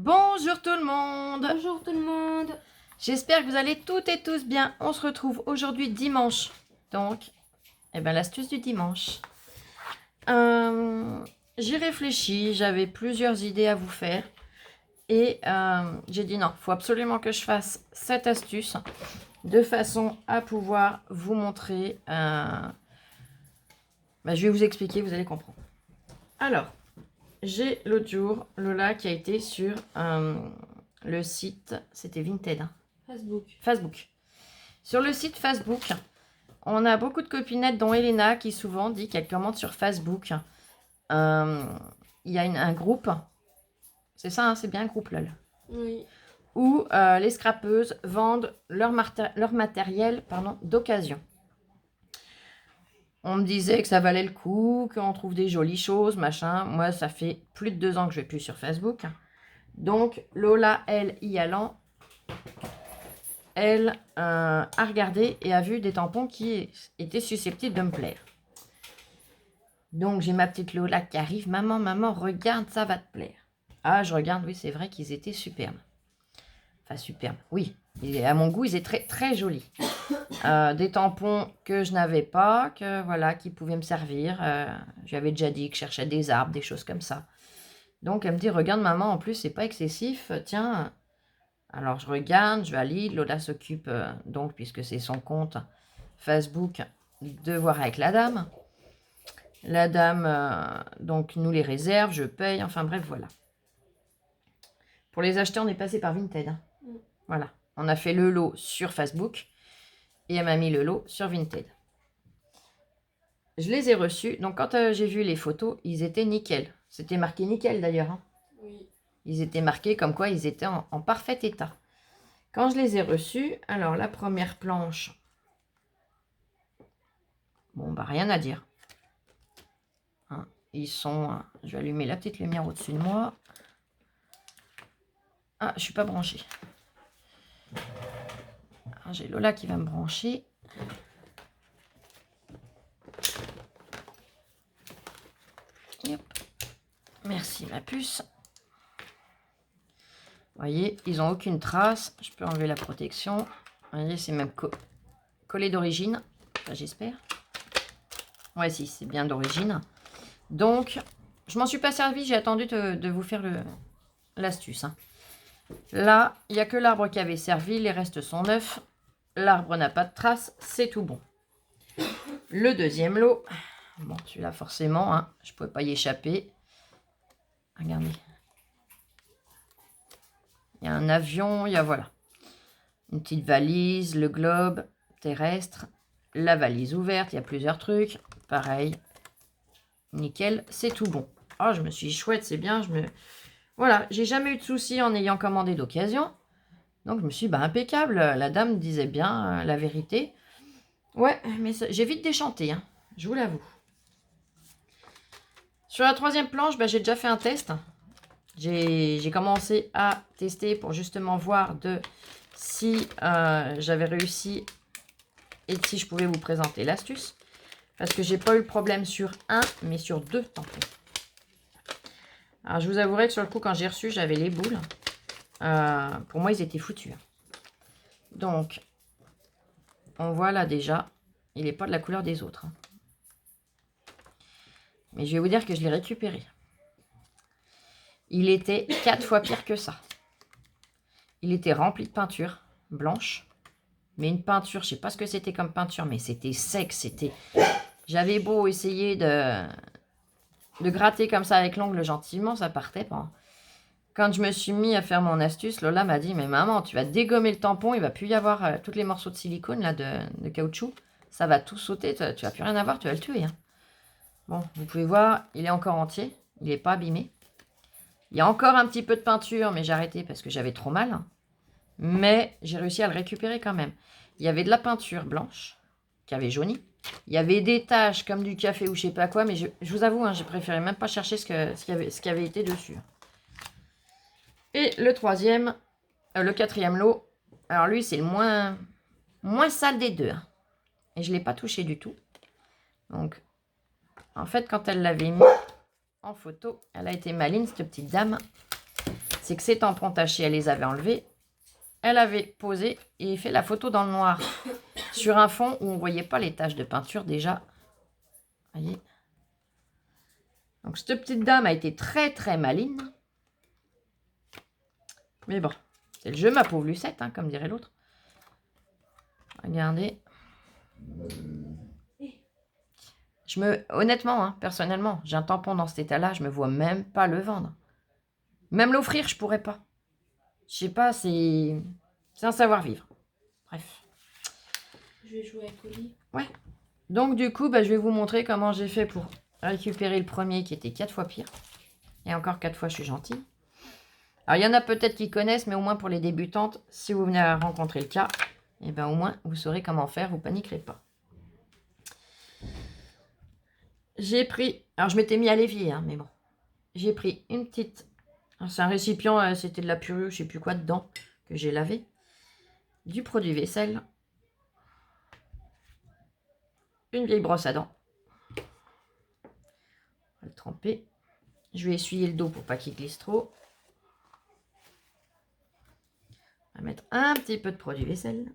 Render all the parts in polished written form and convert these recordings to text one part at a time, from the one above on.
Bonjour tout le monde. Bonjour tout le monde. J'espère que vous allez toutes et tous bien. On se retrouve aujourd'hui dimanche. Donc, l'astuce du dimanche. J'y réfléchis, j'avais plusieurs idées à vous faire. Et j'ai dit non, il faut absolument que je fasse cette astuce de façon à pouvoir vous montrer. Je vais vous expliquer, vous allez comprendre. Alors, j'ai l'autre jour Lola qui a été sur le site, c'était Vinted. Hein. Facebook. Sur le site Facebook, on a beaucoup de copinettes, dont Elena, qui souvent dit qu'elle commente sur Facebook. Il y a un groupe, c'est ça, hein, c'est bien un groupe LOL. Oui. Où les scrapeuses vendent leur matériel d'occasion. On me disait que ça valait le coup, qu'on trouve des jolies choses, machin. Moi, ça fait plus de 2 ans que je ne vais plus sur Facebook. Donc, Lola, elle, y allant, elle a regardé et a vu des tampons qui étaient susceptibles de me plaire. Donc, j'ai ma petite Lola qui arrive. Maman, regarde, ça va te plaire. Ah, je regarde, oui, c'est vrai qu'ils étaient superbes. Enfin, superbes, oui. Et à mon goût, ils étaient très, très jolis. Des tampons que je n'avais pas, qui pouvaient me servir. J'avais déjà dit que je cherchais des arbres, des choses comme ça. Donc, elle me dit, regarde, maman, en plus, c'est pas excessif. Tiens. Alors, je regarde, je valide. Lola s'occupe, donc, puisque c'est son compte Facebook, de voir avec la dame. La dame, donc, nous les réserve, je paye. Enfin, bref, voilà. Pour les acheter, on est passé par Vinted. Hein. Voilà. On a fait le lot sur Facebook. Et elle m'a mis le lot sur Vinted. Je les ai reçus. Donc, quand j'ai vu les photos, ils étaient nickel. C'était marqué nickel, d'ailleurs. Hein. Oui. Ils étaient marqués comme quoi ils étaient en parfait état. Quand je les ai reçus, alors la première planche, bon, rien à dire. Hein, ils sont... je vais allumer la petite lumière au-dessus de moi. Ah, je suis pas branchée. J'ai Lola qui va me brancher. Hop. Merci ma puce. Vous voyez, ils n'ont aucune trace. Je peux enlever la protection. Vous voyez, c'est même collé d'origine. Enfin, j'espère. Ouais, si, c'est bien d'origine. Donc, je m'en suis pas servi. J'ai attendu de vous faire l'astuce. Hein. Là, il n'y a que l'arbre qui avait servi. Les restes sont neufs. L'arbre n'a pas de trace. C'est tout bon. Le deuxième lot. Bon, celui-là, forcément, hein, je ne pouvais pas y échapper. Regardez. Il y a un avion, il y a voilà. Une petite valise, le globe terrestre, la valise ouverte, il y a plusieurs trucs. Pareil. Nickel, c'est tout bon. Oh, je me suis dit, chouette, c'est bien. Voilà, j'ai jamais eu de soucis en ayant commandé d'occasion. Donc, je me suis dit, impeccable. La dame disait bien la vérité. Ouais, mais j'ai vite déchanté, hein, je vous l'avoue. Sur la troisième planche, j'ai déjà fait un test. J'ai commencé à tester pour justement voir si j'avais réussi et si je pouvais vous présenter l'astuce. Parce que j'ai pas eu le problème sur un, mais sur 2 tampons. Alors, je vous avouerai que sur le coup, quand j'ai reçu, j'avais les boules. Pour moi, ils étaient foutus. Donc, on voit là déjà, il n'est pas de la couleur des autres. Hein. Mais je vais vous dire que je l'ai récupéré. Il était 4 fois pire que ça. Il était rempli de peinture blanche. Mais une peinture, je sais pas ce que c'était comme peinture, mais c'était sec, c'était... J'avais beau essayer de gratter comme ça avec l'ongle gentiment, ça partait pas. Quand je me suis mis à faire mon astuce, Lola m'a dit, mais maman, tu vas dégommer le tampon, il va plus y avoir tous les morceaux de silicone, là, de caoutchouc. Ça va tout sauter, tu vas plus rien avoir, tu vas le tuer. Hein. Bon, vous pouvez voir, il est encore entier, il n'est pas abîmé. Il y a encore un petit peu de peinture, mais j'ai arrêté parce que j'avais trop mal. Mais j'ai réussi à le récupérer quand même. Il y avait de la peinture blanche qui avait jauni. Il y avait des taches comme du café ou je sais pas quoi, mais je vous avoue, hein, j'ai préféré même pas chercher ce qui avait été dessus. Et le quatrième lot, alors lui c'est le moins sale des deux. Hein. Et je ne l'ai pas touché du tout. Donc, en fait, quand elle l'avait mis en photo, elle a été maligne, cette petite dame. c'est que ces tampons tachés, elle les avait enlevés. Elle avait posé et fait la photo dans le noir. Sur un fond où on ne voyait pas les taches de peinture déjà. Voyez. Donc cette petite dame a été très très maligne. Mais bon, c'est le jeu ma pauvre Lucette, hein, comme dirait l'autre. Regardez. Honnêtement, hein, personnellement, j'ai un tampon dans cet état-là, je me vois même pas le vendre. Même l'offrir, je pourrais pas. Je sais pas, c'est un savoir-vivre. Bref. Je vais jouer avec Oli. Ouais. Donc du coup, je vais vous montrer comment j'ai fait pour récupérer le premier qui était 4 fois pire. Et encore 4 fois, je suis gentille. Alors, il y en a peut-être qui connaissent, mais au moins pour les débutantes, si vous venez à rencontrer le cas, et ben au moins, vous saurez comment faire, vous paniquerez pas. J'ai pris... Alors, je m'étais mis à l'évier, hein, mais bon. J'ai pris une petite... C'est un récipient, c'était de la purée, je sais plus quoi dedans, que j'ai lavé. Du produit vaisselle. Une vieille brosse à dents. On va le tremper. Je vais essuyer le dos pour pas qu'il glisse trop. On va mettre un petit peu de produit vaisselle.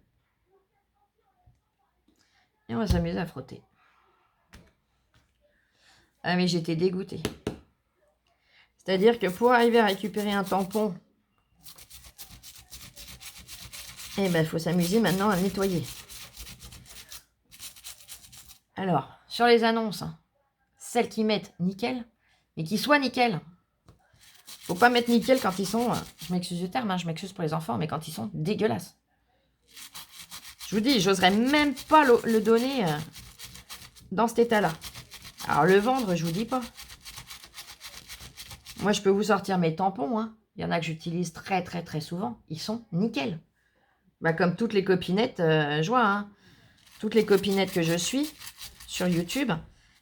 Et on va s'amuser à frotter. Ah mais j'étais dégoûtée. C'est-à-dire que pour arriver à récupérer un tampon, il faut s'amuser maintenant à le nettoyer. Alors, sur les annonces, hein, celles qui mettent nickel, mais qui soient nickel. Faut pas mettre nickel quand ils sont, je m'excuse du terme, hein, je m'excuse pour les enfants, mais quand ils sont dégueulasses. Je vous dis, j'oserais même pas le donner dans cet état-là. Alors le vendre, je vous dis pas. Moi, je peux vous sortir mes tampons. Hein. Il y en a que j'utilise très très très souvent. Ils sont nickel. Comme toutes les copinettes, je vois. Hein. Toutes les copinettes que je suis sur YouTube,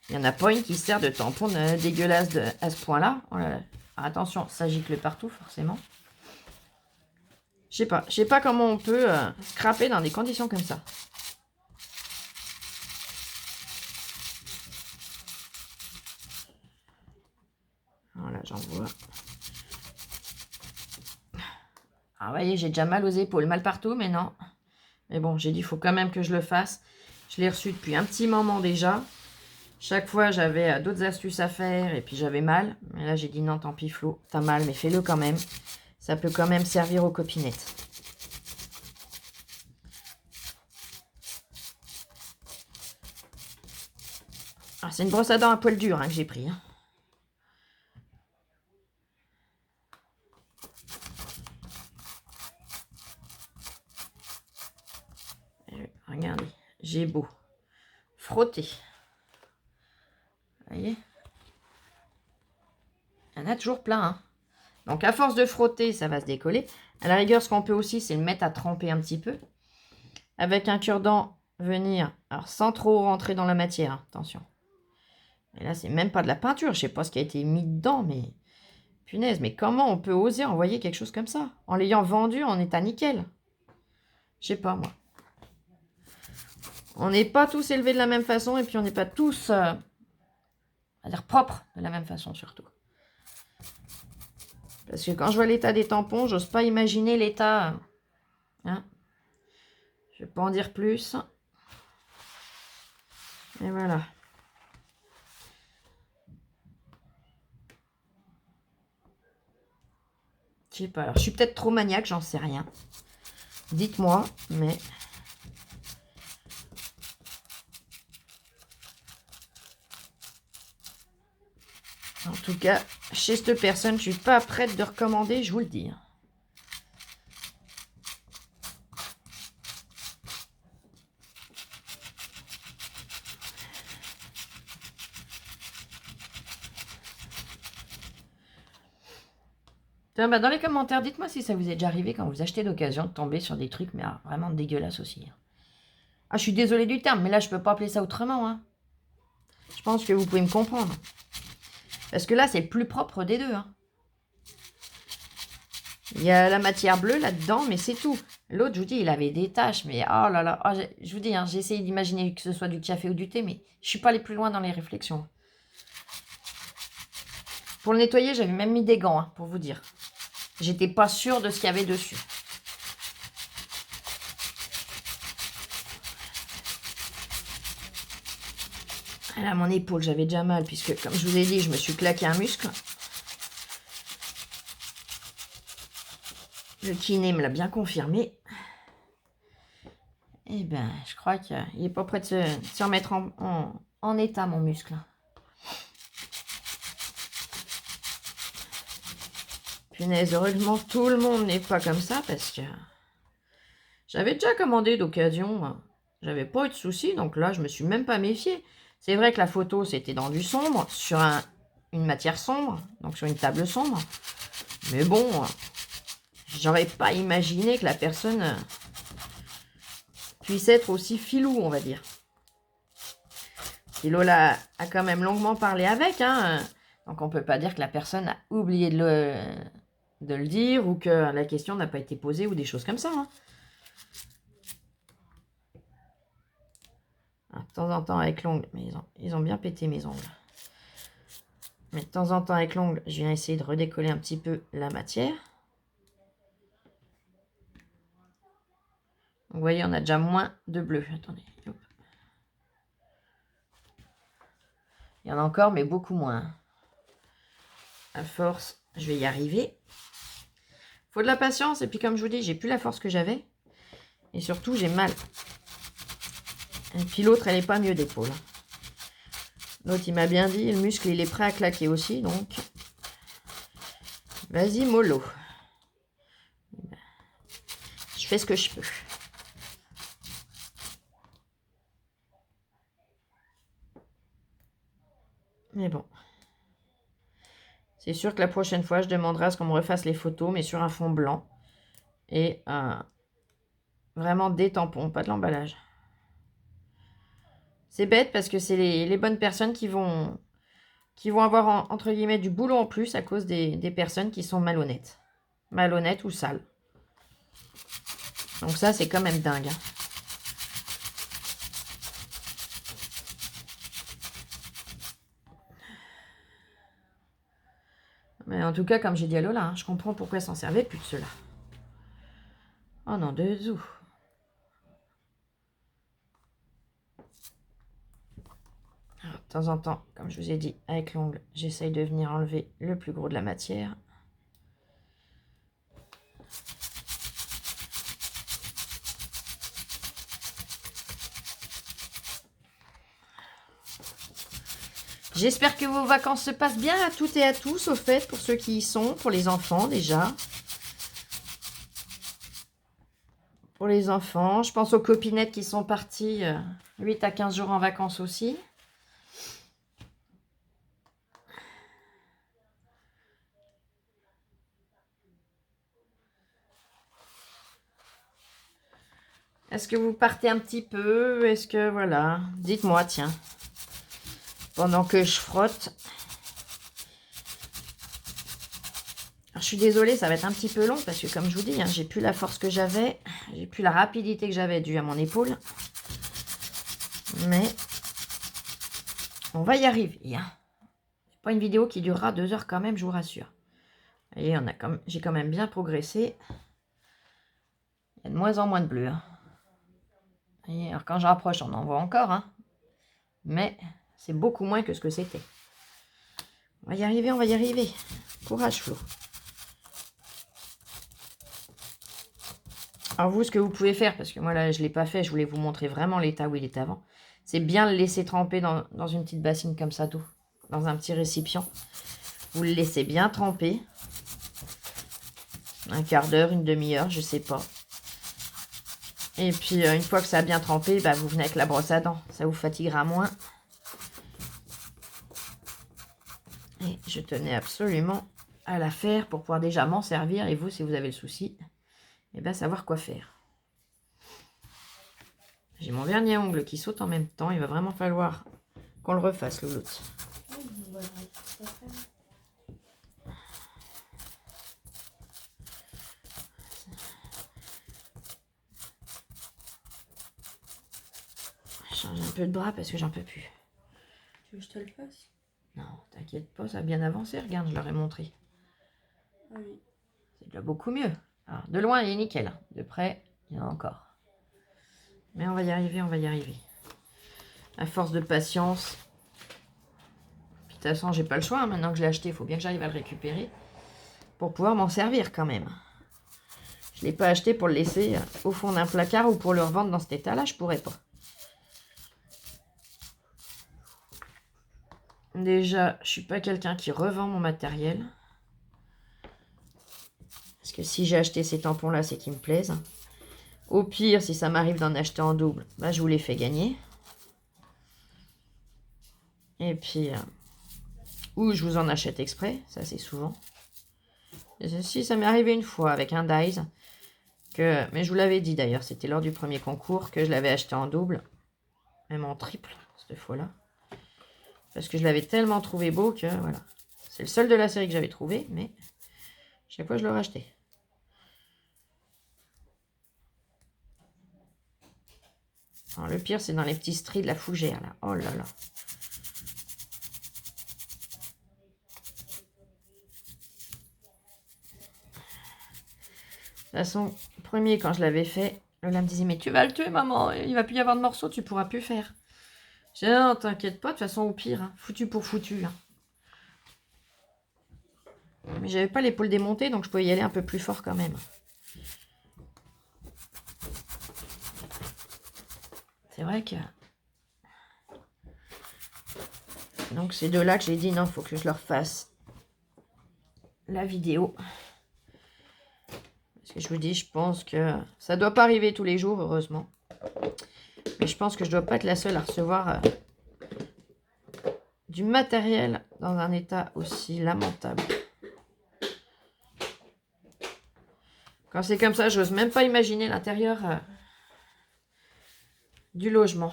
il n'y en a pas une qui sert de tampon dégueulasse à ce point-là. Oh là là. Attention, ça gicle partout forcément. Je sais pas comment on peut scraper dans des conditions comme ça. Voilà, j'en vois. Alors, vous voyez, j'ai déjà mal aux épaules, mal partout, mais non. Mais bon, j'ai dit, il faut quand même que je le fasse. Je l'ai reçu depuis un petit moment déjà. Chaque fois, j'avais d'autres astuces à faire et puis j'avais mal. Mais là, j'ai dit, non, tant pis, Flo, t'as mal, mais fais-le quand même. Ça peut quand même servir aux copinettes. Ah, c'est une brosse à dents à poil dur hein, que j'ai pris. Hein. Regardez, j'ai beau frotter. Vous voyez? Il y en a toujours plein. Hein. Donc, à force de frotter, ça va se décoller. À la rigueur, ce qu'on peut aussi, c'est le mettre à tremper un petit peu. Avec un cure-dent, venir, alors sans trop rentrer dans la matière, hein, attention. Et là, c'est même pas de la peinture. Je sais pas ce qui a été mis dedans, mais... Punaise, mais comment on peut oser envoyer quelque chose comme ça? En l'ayant vendu en état nickel. Je sais pas, moi. On n'est pas tous élevés de la même façon et puis on n'est pas tous, à dire, propres de la même façon, surtout. Parce que quand je vois l'état des tampons, j'ose pas imaginer l'état... Hein? Je vais pas en dire plus. Et voilà. Je sais pas. Alors, je suis peut-être trop maniaque, j'en sais rien. Dites-moi, mais... En tout cas, chez cette personne, je suis pas prête de recommander, je vous le dis. Dans les commentaires, dites-moi si ça vous est déjà arrivé quand vous achetez d'occasion de tomber sur des trucs, mais vraiment dégueulasses aussi. Ah, je suis désolée du terme, mais là, je peux pas appeler ça autrement. Hein. Je pense que vous pouvez me comprendre. Parce que là, c'est le plus propre des deux. Hein. Il y a la matière bleue là-dedans, mais c'est tout. L'autre, je vous dis, il avait des taches, mais oh là là. Oh, je vous dis, hein, j'ai essayé d'imaginer que ce soit du café ou du thé, mais je suis pas allée plus loin dans les réflexions. Pour le nettoyer, j'avais même mis des gants, hein, pour vous dire. J'étais pas sûre de ce qu'il y avait dessus. Là, mon épaule, j'avais déjà mal, puisque, comme je vous ai dit, je me suis claqué un muscle. Le kiné me l'a bien confirmé. Eh ben, je crois qu'il n'est pas prêt de se remettre en état, mon muscle. Punaise, heureusement, tout le monde n'est pas comme ça, parce que j'avais déjà commandé d'occasion. J'avais pas eu de soucis, donc là, je me suis même pas méfiée. C'est vrai que la photo, c'était dans du sombre, sur une matière sombre, donc sur une table sombre. Mais bon, j'aurais pas imaginé que la personne puisse être aussi filou, on va dire. Et Lola a quand même longuement parlé avec, hein, donc on peut pas dire que la personne a oublié de le dire, ou que la question n'a pas été posée, ou des choses comme ça. Hein. De temps en temps avec l'ongle, mais ils ont bien pété mes ongles. Mais de temps en temps avec l'ongle, je viens essayer de redécoller un petit peu la matière. Vous voyez, on a déjà moins de bleu. Attendez. Hop. Il y en a encore, mais beaucoup moins. À force, je vais y arriver. Faut de la patience. Et puis, comme je vous dis, j'ai plus la force que j'avais. Et surtout, j'ai mal. Et puis l'autre, elle n'est pas mieux d'épaule. L'autre, il m'a bien dit, le muscle, il est prêt à claquer aussi. Donc, vas-y, mollo. Je fais ce que je peux. Mais bon. C'est sûr que la prochaine fois, je demanderai à ce qu'on me refasse les photos, mais sur un fond blanc. Et vraiment des tampons, pas de l'emballage. C'est bête parce que c'est les bonnes personnes qui vont avoir, entre guillemets, du boulot en plus à cause des personnes qui sont malhonnêtes. Malhonnêtes ou sales. Donc ça, c'est quand même dingue. Hein. Mais en tout cas, comme j'ai dit à Lola, hein, je comprends pourquoi elle s'en servait plus de cela. Oh non, de zou. Alors, de temps en temps, comme je vous ai dit, avec l'ongle, j'essaye de venir enlever le plus gros de la matière. J'espère que vos vacances se passent bien à toutes et à tous, au fait, pour ceux qui y sont, pour les enfants déjà. Pour les enfants, je pense aux copinettes qui sont parties 8 à 15 jours en vacances aussi. Est-ce que vous partez un petit peu? Est-ce que, voilà, dites-moi, tiens. Pendant que je frotte. Alors, je suis désolée, ça va être un petit peu long parce que, comme je vous dis, hein, j'ai plus la force que j'avais. J'ai plus la rapidité que j'avais due à mon épaule. Mais on va y arriver. Hein. C'est pas une vidéo qui durera 2 heures quand même, je vous rassure. Et j'ai quand même bien progressé. Il y a de moins en moins de bleu. Hein. Et alors quand je rapproche, on en voit encore. Hein. Mais c'est beaucoup moins que ce que c'était. On va y arriver, on va y arriver. Courage, Flo. Alors vous, ce que vous pouvez faire, parce que moi là, je ne l'ai pas fait, je voulais vous montrer vraiment l'état où il était avant. C'est bien le laisser tremper dans une petite bassine comme ça, d'eau. Dans un petit récipient. Vous le laissez bien tremper. Un quart d'heure, une demi-heure, je sais pas. Et puis, une fois que ça a bien trempé, bah, vous venez avec la brosse à dents. Ça vous fatiguera moins. Et je tenais absolument à la faire pour pouvoir déjà m'en servir. Et vous, si vous avez le souci, eh bien, savoir quoi faire. J'ai mon vernis à ongles qui saute en même temps. Il va vraiment falloir qu'on le refasse, l'autre. Je change un peu de bras parce que j'en peux plus. Tu veux que je te le fasse? Non, t'inquiète pas, ça a bien avancé. Regarde, je leur ai montré. Ah oui. C'est déjà beaucoup mieux. Alors, de loin, il est nickel. De près, il y en a encore. Mais on va y arriver, on va y arriver. À force de patience. Puis de toute façon, j'ai pas le choix. Hein. Maintenant que je l'ai acheté, il faut bien que j'arrive à le récupérer. Pour pouvoir m'en servir quand même. Je ne l'ai pas acheté pour le laisser au fond d'un placard ou pour le revendre dans cet état-là. Je pourrais pas. Déjà, je suis pas quelqu'un qui revend mon matériel. Parce que si j'ai acheté ces tampons-là, c'est qu'ils me plaisent. Au pire, si ça m'arrive d'en acheter en double, bah, je vous les fais gagner. Et puis, ou je vous en achète exprès, ça c'est souvent. Et si ça m'est arrivé une fois avec un Dice, mais je vous l'avais dit d'ailleurs, c'était lors du premier concours, que je l'avais acheté en double, même en triple, cette fois-là. Parce que je l'avais tellement trouvé beau que, voilà. C'est le seul de la série que j'avais trouvé, mais chaque fois je le rachetais. Alors, le pire, c'est dans les petits stries de la fougère, là. Oh là là. De toute façon, premier, quand je l'avais fait, Lola me disait, mais tu vas le tuer, maman. Il va plus y avoir de morceaux, tu pourras plus faire. Je dis, non, t'inquiète pas, de toute façon, au pire, hein, foutu pour foutu. Hein. Mais j'avais pas l'épaule démontée, donc je pouvais y aller un peu plus fort quand même. C'est vrai que... Donc c'est de là que j'ai dit, non, il faut que je leur fasse la vidéo. Parce que je vous dis, je pense que ça doit pas arriver tous les jours, heureusement. Mais je pense que je dois pas être la seule à recevoir du matériel dans un état aussi lamentable. Quand c'est comme ça, j'ose même pas imaginer l'intérieur du logement.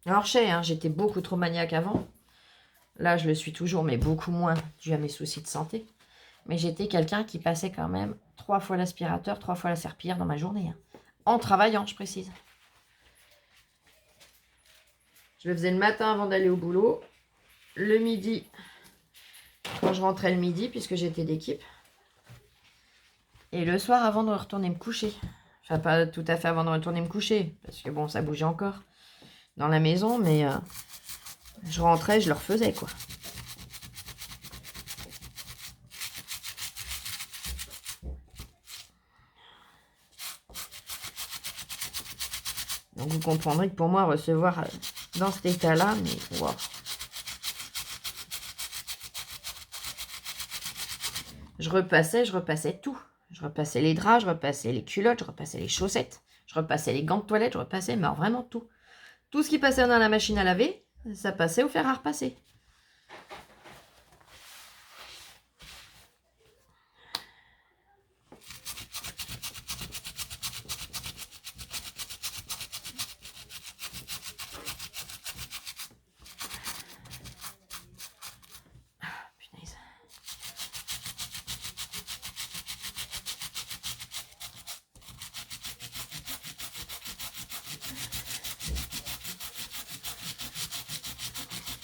Alors, je sais, hein, j'étais beaucoup trop maniaque avant. Là, je le suis toujours, mais beaucoup moins dû à mes soucis de santé. Mais j'étais quelqu'un qui passait quand même 3 fois l'aspirateur, 3 fois la serpillière dans ma journée. Hein. En travaillant, je précise. Je le faisais le matin avant d'aller au boulot. Le midi, quand je rentrais le midi, puisque j'étais d'équipe. Et le soir, avant de retourner me coucher. Enfin, pas tout à fait avant de retourner me coucher. Parce que bon, ça bougeait encore dans la maison. Mais je rentrais, je le refaisais, quoi. Donc vous comprendrez que pour moi, recevoir dans cet état-là, mais wow. Je repassais tout. Je repassais les draps, je repassais les culottes, je repassais les chaussettes, je repassais les gants de toilette, je repassais, mais vraiment tout. Tout ce qui passait dans la machine à laver, ça passait au fer à repasser.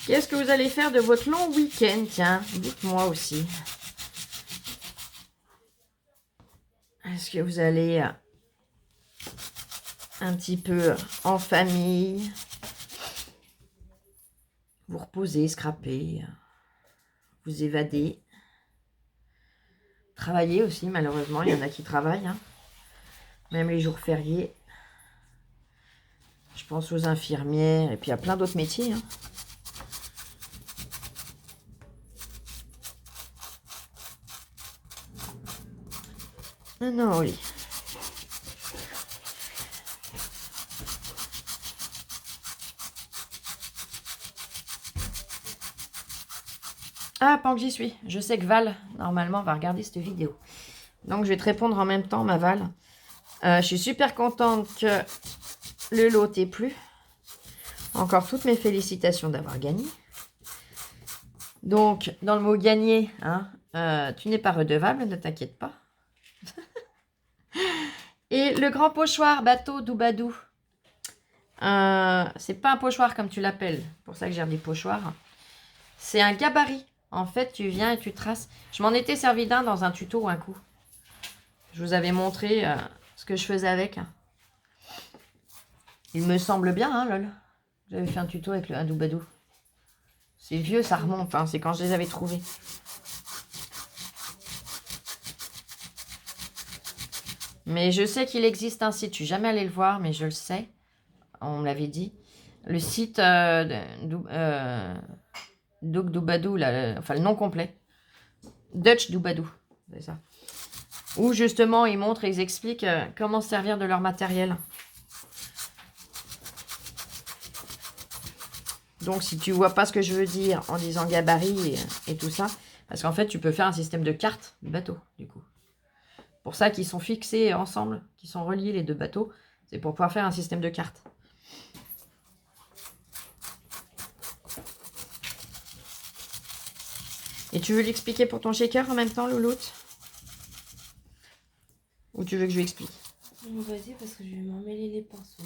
Qu'est-ce que vous allez faire de votre long week-end? Tiens, dites-moi aussi. Est-ce que vous allez un petit peu en famille vous reposer, scraper, vous évader? Travailler aussi, malheureusement, il y en a qui travaillent. Hein. Même les jours fériés. Je pense aux infirmières et puis à plein d'autres métiers. Hein. Non, oui. Ah, pendant que j'y suis, je sais que Val, normalement, va regarder cette vidéo. Donc, je vais te répondre en même temps, ma Val. Je suis super contente que le lot t'ait plu. Encore toutes mes félicitations d'avoir gagné. Donc, dans le mot gagner, hein, tu n'es pas redevable, ne t'inquiète pas. Et le grand pochoir bateau Doubadou. C'est pas un pochoir comme tu l'appelles. Pour ça que j'ai des pochoirs. C'est un gabarit. En fait, tu viens et tu traces. Je m'en étais servi d'un dans un tuto un coup. Je vous avais montré ce que je faisais avec. Il me semble bien, hein, lol. J'avais fait un tuto avec le Hadoubadou. C'est vieux, ça remonte. Enfin, c'est quand je les avais trouvés. Mais je sais qu'il existe un site. Je suis jamais allée le voir, mais je le sais. On me l'avait dit. Le site Doug Doubadou, là, enfin le nom complet. Dutch Doubadou, c'est ça. Où justement ils montrent et ils expliquent comment se servir de leur matériel. Donc si tu vois pas ce que je veux dire en disant gabarit et tout ça, parce qu'en fait tu peux faire un système de cartes de bateau du coup. Pour ça qu'ils sont fixés ensemble, qu'ils sont reliés les deux bateaux, c'est pour pouvoir faire un système de cartes. Et tu veux l'expliquer pour ton shaker en même temps, Louloute? Ou tu veux que je lui explique? Vas-y, parce que je vais m'emmêler les pinceaux.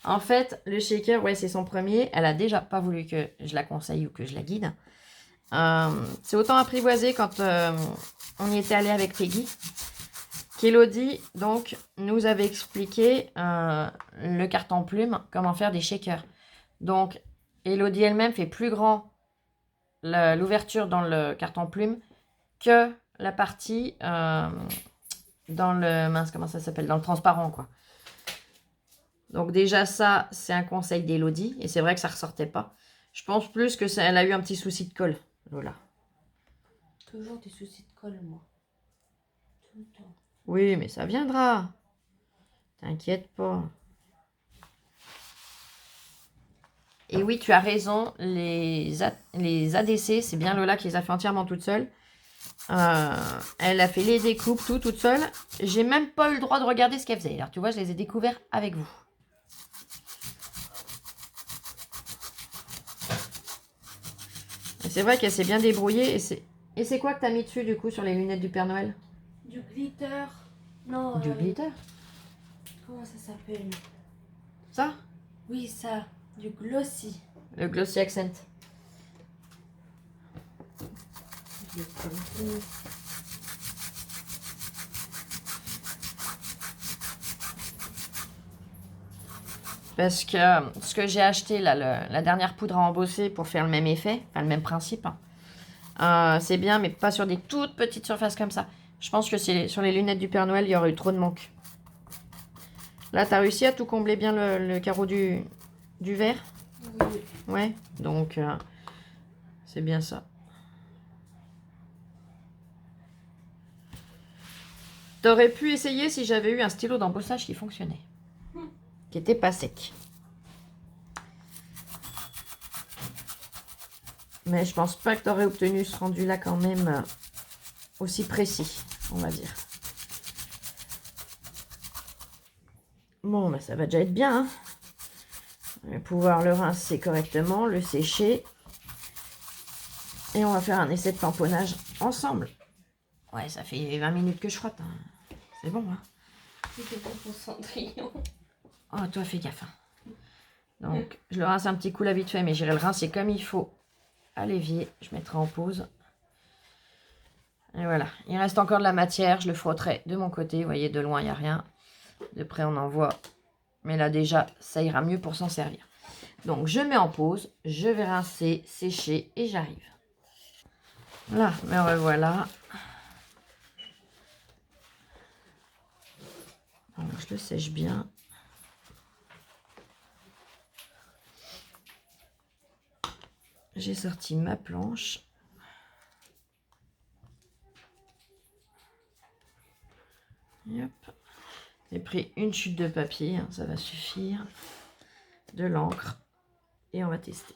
En fait, le shaker, ouais, c'est son premier. Elle a déjà pas voulu que je la conseille ou que je la guide. C'est autant apprivoisé quand on y était allé avec Peggy. Qu'Elodie, donc, nous avait expliqué le carton plume, comment faire des shakers. Donc, Elodie elle-même fait plus grand l'ouverture dans le carton plume que la partie dans le... Mince, comment ça s'appelle? Dans le transparent, quoi. Donc déjà, ça, c'est un conseil d'Elodie. Et c'est vrai que ça ressortait pas. Je pense plus que elle a eu un petit souci de colle. Voilà. Toujours des soucis de colle, moi. Tout le temps. Oui, mais ça viendra. T'inquiète pas. Et oui, tu as raison. Les ADC, c'est bien Lola qui les a fait entièrement toute seule. Elle a fait les découpes, tout toute seule. J'ai même pas eu le droit de regarder ce qu'elle faisait. Alors, tu vois, je les ai découverts avec vous. C'est vrai qu'elle s'est bien débrouillée. Et c'est quoi que t'as mis dessus, du coup, sur les lunettes du Père Noël? Du glitter. Non. Du glitter? Comment ça s'appelle? Ça? Oui, ça. Du glossy. Le Glossy Accent. Parce que ce que j'ai acheté, là, la dernière poudre à embosser pour faire le même effet, enfin le même principe, c'est bien, mais pas sur des toutes petites surfaces comme ça. Je pense que sur les lunettes du Père Noël, il y aurait eu trop de manque. Là, tu as réussi à tout combler bien le carreau du verre? Oui. Ouais, donc c'est bien ça. T'aurais pu essayer si j'avais eu un stylo d'embossage qui fonctionnait. Qui était pas sec. Mais je pense pas que tu aurais obtenu ce rendu-là quand même aussi précis, on va dire. Bon, bah ça va déjà être bien. Hein. On va pouvoir le rincer correctement, le sécher. Et on va faire un essai de tamponnage ensemble. Ouais, ça fait 20 minutes que je frotte. Hein. C'est bon, hein. C'était pas pour Cendrillon. Oh, toi, fais gaffe. Hein. Donc, je le rince un petit coup là vite fait, mais j'irai le rincer comme il faut à l'évier. Je mettrai en pause. Et voilà. Il reste encore de la matière. Je le frotterai de mon côté. Vous voyez, de loin, il n'y a rien. De près, on en voit. Mais là, déjà, ça ira mieux pour s'en servir. Donc, je mets en pause. Je vais rincer, sécher et j'arrive. Là, me revoilà. Alors, je le sèche bien. J'ai sorti ma planche. Hop. J'ai pris une chute de papier, hein, ça va suffire. De l'encre. Et on va tester.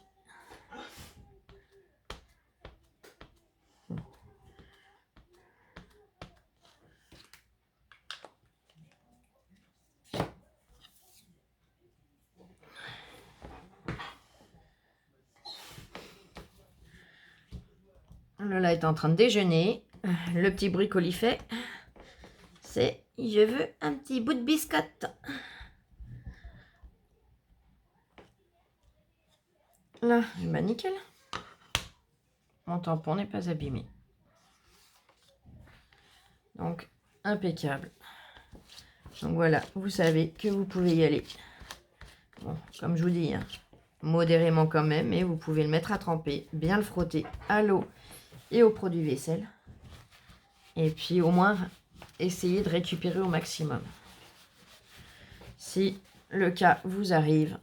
Lola est en train de déjeuner. Le petit bruit qu'on lui fait, c'est « Je veux un petit bout de biscotte ». Là, bah nickel. mon tampon n'est pas abîmé. Donc, impeccable. Donc voilà, vous savez que vous pouvez y aller. Bon, comme je vous dis, hein, modérément quand même, mais vous pouvez le mettre à tremper, bien le frotter à l'eau et au produit vaisselle. Et puis au moins, essayer de récupérer au maximum. Si le cas vous arrive,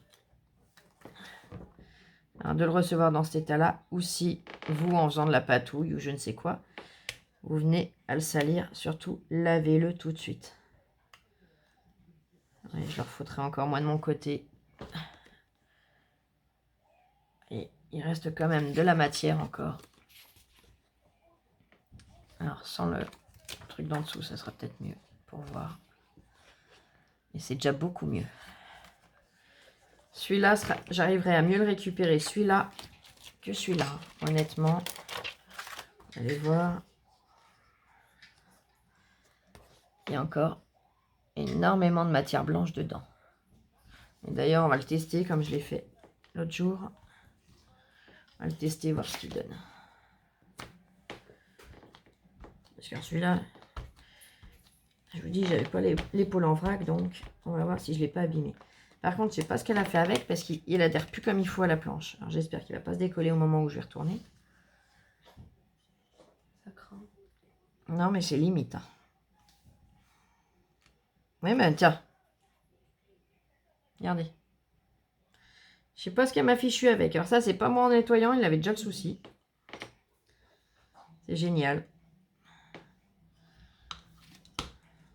hein, de le recevoir dans cet état-là, ou si vous, en faisant de la patouille ou je ne sais quoi, vous venez à le salir, surtout lavez-le tout de suite. Ouais, je le refouterai encore moins de mon côté. Et il reste quand même de la matière encore. Alors sans le truc d'en dessous, ça sera peut-être mieux pour voir. Et c'est déjà beaucoup mieux. Celui-là, j'arriverai à mieux le récupérer, celui-là, que celui-là. Honnêtement, allez voir. Il y a encore énormément de matière blanche dedans. Et d'ailleurs, on va le tester comme je l'ai fait l'autre jour. On va le tester, voir ce qu'il donne. Parce que celui-là, je vous dis, j'avais pas l'épaule en vrac, donc on va voir si je ne l'ai pas abîmé. Par contre, je sais pas ce qu'elle a fait avec, parce qu'il adhère plus comme il faut à la planche. Alors j'espère qu'il va pas se décoller au moment où je vais retourner. Ça craint. Non, mais c'est limite. Hein. Oui, mais tiens. Regardez. Je sais pas ce qu'elle m'a fichu avec. Alors ça, c'est pas moi en nettoyant, il avait déjà le souci. C'est génial.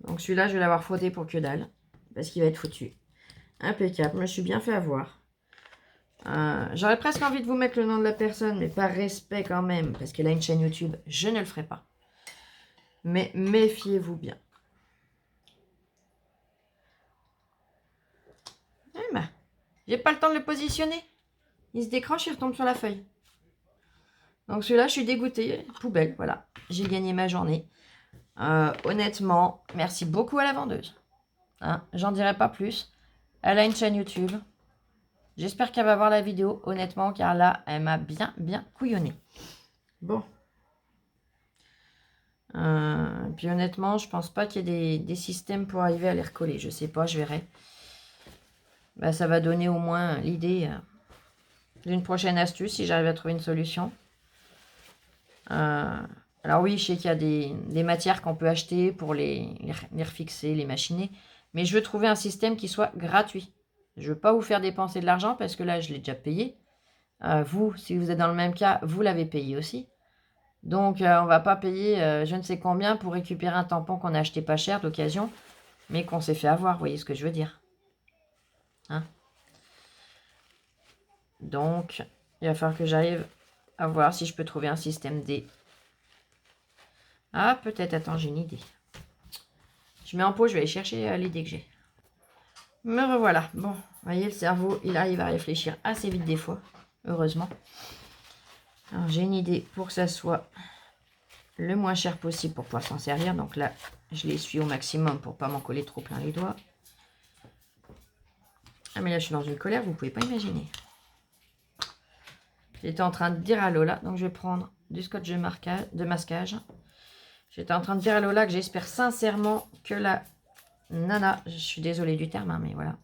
Donc celui-là, je vais l'avoir frotté pour que dalle. Parce qu'il va être foutu. Impeccable. Je me suis bien fait avoir. J'aurais presque envie de vous mettre le nom de la personne, mais par respect quand même, parce qu'elle a une chaîne YouTube, je ne le ferai pas. Mais méfiez-vous bien. Eh ben, j'ai pas le temps de le positionner. Il se décroche, il retombe sur la feuille. Donc celui-là, je suis dégoûtée. Poubelle, voilà. J'ai gagné ma journée. Honnêtement, merci beaucoup à la vendeuse. Hein, j'en dirai pas plus. Elle a une chaîne YouTube. J'espère qu'elle va voir la vidéo, honnêtement, car là, elle m'a bien couillonné. Bon. Puis honnêtement, je pense pas qu'il y ait des systèmes pour arriver à les recoller. Je sais pas, je verrai. Bah, ça va donner au moins l'idée d'une prochaine astuce si j'arrive à trouver une solution. Alors oui, je sais qu'il y a des matières qu'on peut acheter pour les refixer, les machiner. Mais je veux trouver un système qui soit gratuit. Je ne veux pas vous faire dépenser de l'argent parce que là, je l'ai déjà payé. Vous, si vous êtes dans le même cas, vous l'avez payé aussi. Donc, on ne va pas payer je ne sais combien pour récupérer un tampon qu'on a acheté pas cher d'occasion, mais qu'on s'est fait avoir. Vous voyez ce que je veux dire, hein? Donc, il va falloir que j'arrive à voir si je peux trouver un système D. Ah, peut-être, attends, j'ai une idée. Je mets en pause, je vais aller chercher l'idée que j'ai. Me revoilà. Bon, vous voyez, le cerveau, il arrive à réfléchir assez vite des fois, heureusement. Alors, j'ai une idée pour que ça soit le moins cher possible pour pouvoir s'en servir. Donc là, je l'essuie au maximum pour pas m'en coller trop plein les doigts. Ah, mais là, je suis dans une colère, vous pouvez pas imaginer. J'étais en train de dire à Lola, donc je vais prendre du scotch de masquage. J'étais en train de dire à Lola que j'espère sincèrement que la nana, je suis désolée du terme, hein, mais voilà,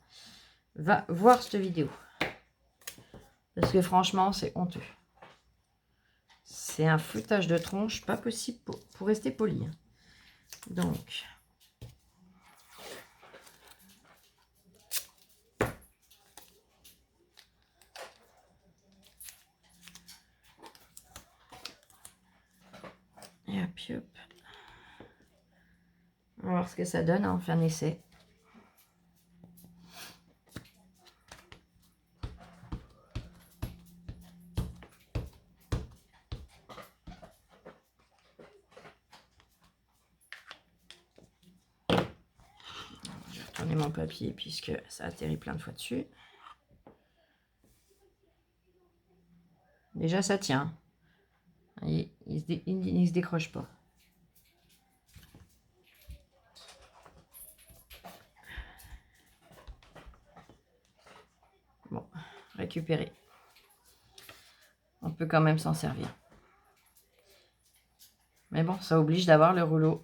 va voir cette vidéo. Parce que franchement, c'est honteux. C'est un foutage de tronche, pas possible pour rester poli. Hein. Donc, et hop, hop. On va voir ce que ça donne, hein, on fait un essai. Je vais retourner mon papier puisque ça atterrit plein de fois dessus. Déjà, ça tient. Il se décroche pas. Bon, récupérer. On peut quand même s'en servir. Mais bon, ça oblige d'avoir le rouleau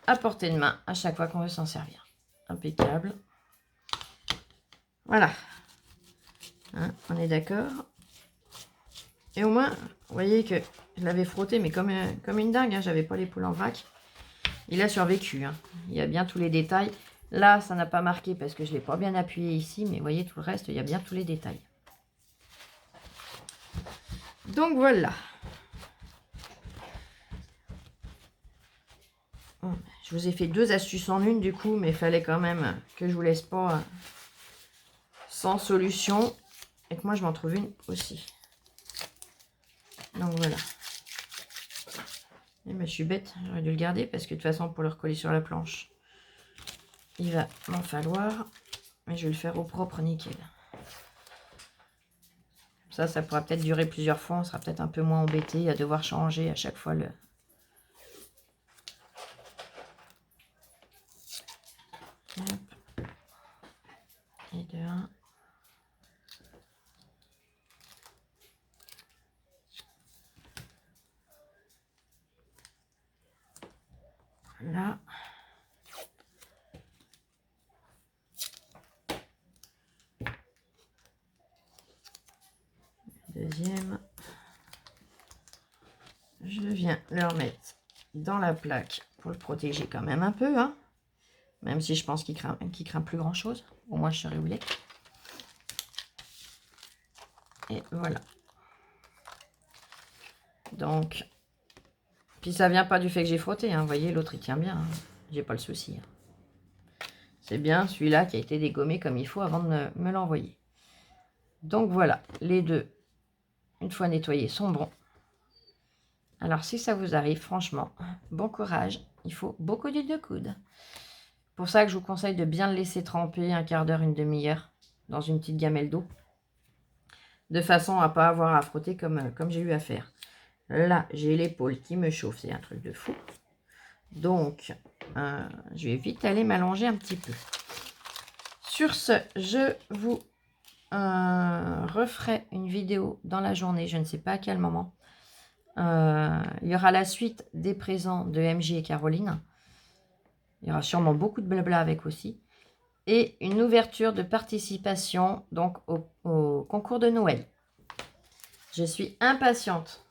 à portée de main à chaque fois qu'on veut s'en servir. Impeccable. Voilà. Hein, on est d'accord. Et au moins, vous voyez que je l'avais frotté, mais comme une dingue. Hein, j'avais pas les poules en vrac. Il a survécu. Hein. Il y a bien tous les détails. Là, ça n'a pas marqué parce que je ne l'ai pas bien appuyé ici. Mais vous voyez, tout le reste, il y a bien tous les détails. Donc voilà. Bon, je vous ai fait 2 astuces en une du coup. Mais il fallait quand même que je vous laisse pas sans solution. Et que moi, je m'en trouve une aussi. Donc voilà. Et ben, je suis bête, j'aurais dû le garder parce que de toute façon pour le recoller sur la planche, il va m'en falloir. Mais je vais le faire au propre, nickel. Ça pourra peut-être durer plusieurs fois, on sera peut-être un peu moins embêté à devoir changer à chaque fois le... Hop. Et de 1. Là. Deuxième. Je viens le remettre dans la plaque pour le protéger quand même un peu. Hein. Même si je pense qu'il craint plus grand chose. Au moins je saurai où il est. Et voilà. Donc, puis ça vient pas du fait que j'ai frotté. Hein. Vous voyez, l'autre il tient bien. Hein. J'ai pas le souci. Hein. C'est bien celui-là qui a été dégommé comme il faut avant de me l'envoyer. Donc voilà, les deux, une fois nettoyés, sont bons. Alors si ça vous arrive, franchement, bon courage. Il faut beaucoup d'huile de coude. Pour ça que je vous conseille de bien le laisser tremper un quart d'heure, une demi-heure dans une petite gamelle d'eau. De façon à ne pas avoir à frotter comme j'ai eu à faire. Là, j'ai l'épaule qui me chauffe, c'est un truc de fou. Donc, je vais vite aller m'allonger un petit peu. Sur ce, je vous referai une vidéo dans la journée, je ne sais pas à quel moment. Il y aura la suite des présents de MJ et Caroline. Il y aura sûrement beaucoup de blabla avec aussi. Et une ouverture de participation donc au concours de Noël. Je suis impatiente.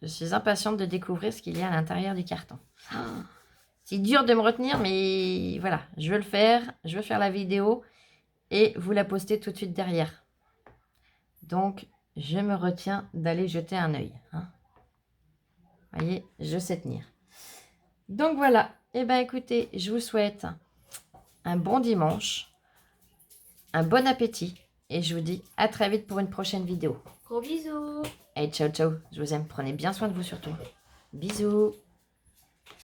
Je suis impatiente de découvrir ce qu'il y a à l'intérieur du carton. C'est dur de me retenir, mais voilà, je veux le faire. Je veux faire la vidéo et vous la poster tout de suite derrière. Donc, je me retiens d'aller jeter un œil. Hein. Vous voyez, je sais tenir. Donc voilà. Eh bien, écoutez, je vous souhaite un bon dimanche, un bon appétit. Et je vous dis à très vite pour une prochaine vidéo. Gros bisous. Et ciao, ciao. Je vous aime. Prenez bien soin de vous surtout. Bisous.